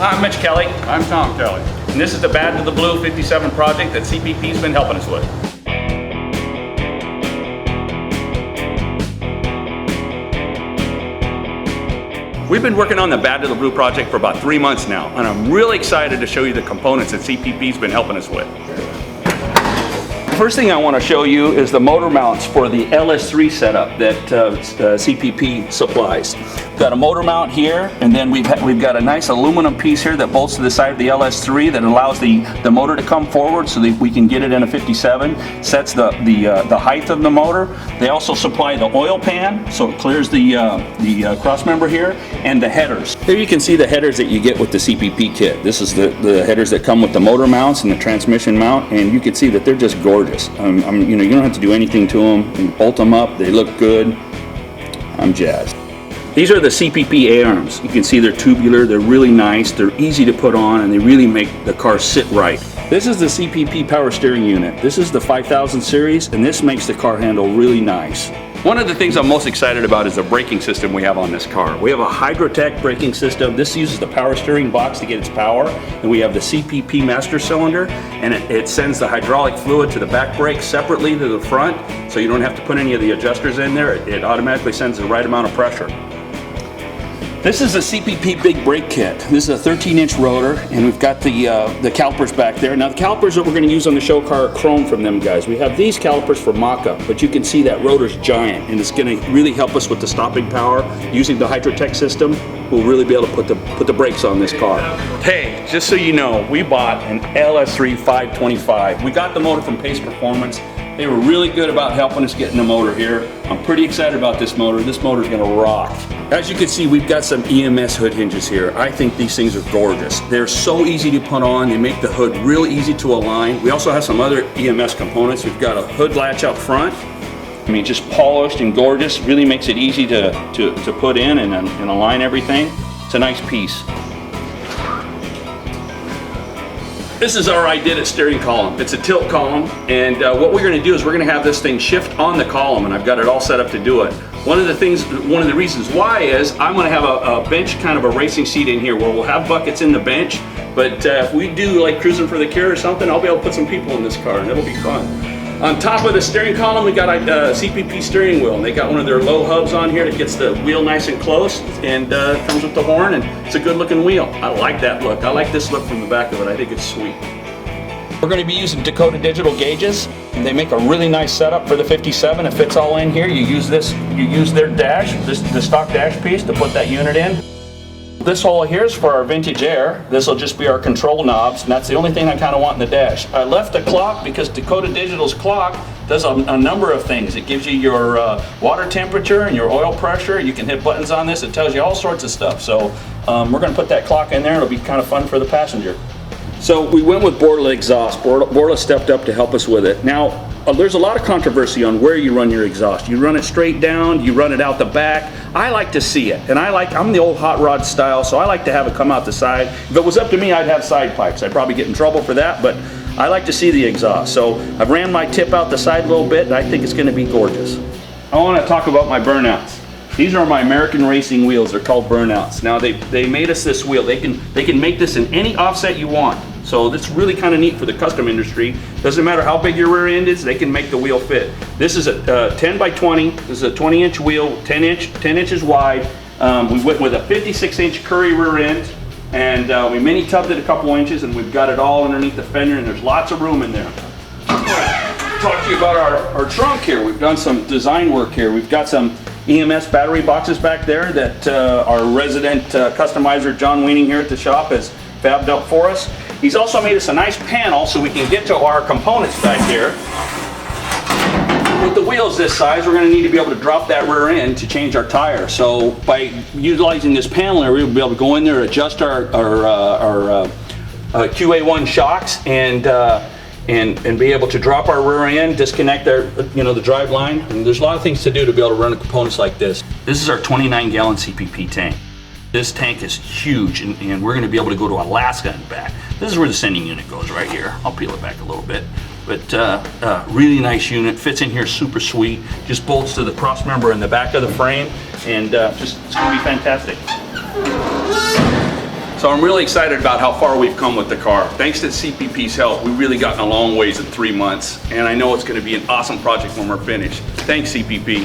I'm Mitch Kelly. I'm Tom Kelly. And this is the Bad to the Blue 57 project that CPP's been helping us with. We've been working on the Bad to the Blue project for about 3 months now, and I'm really excited to show you the components that CPP's been helping us with. First thing I want to show you is the motor mounts for the LS3 setup that CPP supplies. We've got a motor mount here, and then we've got a nice aluminum piece here that bolts to the side of the LS3 that allows the motor to come forward so that we can get it in a 57. Sets the height of the motor. They also supply the oil pan, so it clears the cross member here, and the headers. Here you can see the headers that you get with the CPP kit. This is the headers that come with the motor mounts and the transmission mount, and you can see that they're just gorgeous. You don't have to do anything to them. You bolt them up, they look good. I'm jazzed. These are the CPP A-arms. You can see they're tubular, they're really nice, they're easy to put on, and they really make the car sit right. This is the Cpp Power Steering unit. This is the 5000 series, and this makes the car handle really nice. One of the things I'm most excited about is the braking system we have on this car. We have a Hydrotech braking system. This uses the power steering box to get its power, and we have the CPP master cylinder, and it sends the hydraulic fluid to the back brake separately to the front, so you don't have to put any of the adjusters in there. It automatically sends the right amount of pressure. This is a Cpp Big Brake Kit. This is a 13-inch rotor, and we've got the calipers back there. Now the calipers that we're going to use on the show car are chrome from them guys. We have these calipers for mock-up, but you can see that rotor's giant, and it's going to really help us with the stopping power. Using the Hydrotech system, we'll really be able to put the brakes on this car. Hey, just so you know, we bought an LS3 525. We got the motor from Pace Performance. They were really good about helping us get in the motor here. I'm pretty excited about this motor. This motor's gonna rock. As you can see, we've got some Ems Hood Hinges here. I think these things are gorgeous. They're so easy to put on. They make the hood real easy to align. We also have some other EMS components. We've got a hood latch up front. I mean, just polished and gorgeous. Really makes it easy to put in and align everything. It's a nice piece. This is our I Did It steering column. It's a tilt column, and what we're going to do is we're going to have this thing shift on the column, and I've got it all set up to do it. One of the reasons why is I'm going to have a bench, kind of a racing seat in here where we'll have buckets in the bench, but if we do like cruising for the cure or something, I'll be able to put some people in this car, and it'll be fun. On top of the steering column, we got a CPP steering wheel, and they got one of their low hubs on here that gets the wheel nice and close, and comes with the horn, and it's a good looking wheel. I like that look. I like this look from the back of it. I think it's sweet. We're going to be using Dakota digital gauges. They make a really nice setup for the 57. It fits all in here. You use their dash, the stock dash piece to put that unit in. This hole here is for our vintage air. This will just be our control knobs, and that's the only thing I kind of want in the dash. I left a clock because Dakota Digital's clock does a number of things. It gives you your water temperature and your oil pressure. You can hit buttons on this. It tells you all sorts of stuff. So we're going to put that clock in there. It'll be kind of fun for the passenger. So we went with Borla exhaust. Borla stepped up to help us with it. Now, there's a lot of controversy on where you run your exhaust. You run it straight down, you run it out the back. I like to see it, and I'm the old hot rod style, so I like to have it come out the side. If it was up to me, I'd have side pipes. I'd probably get in trouble for that, but I like to see the exhaust. So I've ran my tip out the side a little bit, and I think it's going to be gorgeous. I want to talk about my burnouts. These are my American racing wheels. They're called burnouts. Now they made us this wheel. They can make this in any offset you want. So that's really kind of neat for the custom industry. Doesn't matter how big your rear end is, they can make the wheel fit. This is a 10 by 20. This is a 20-inch wheel, 10 inches wide. We went with a 56-inch Curry rear end, and we mini tubbed it a couple inches, and we've got it all underneath the fender, and there's lots of room in there. Talk to you about our trunk here. We've done some design work here. We've got some EMS battery boxes back there that our resident customizer John Weaning here at the shop has fabbed up for us. He's also made us a nice panel so we can get to our components back here. With the wheels this size, we're going to need to be able to drop that rear end to change our tire. So by utilizing this panel area, we'll be able to go in there, adjust our QA1 shocks, and be able to drop our rear end, disconnect the drive line. And there's a lot of things to do to be able to run components like this. This is our 29-gallon CPP tank. This tank is huge, and we're going to be able to go to Alaska and back. This is where the sending unit goes, right here. I'll peel it back a little bit. But really nice unit, fits in here super sweet. Just bolts to the cross member in the back of the frame, and it's going to be fantastic. So So I'm really excited about how far we've come with the car. Thanks to CPP's help, we've really gotten a long ways in 3 months, and I know it's going to be an awesome project when we're finished. Thanks, CPP.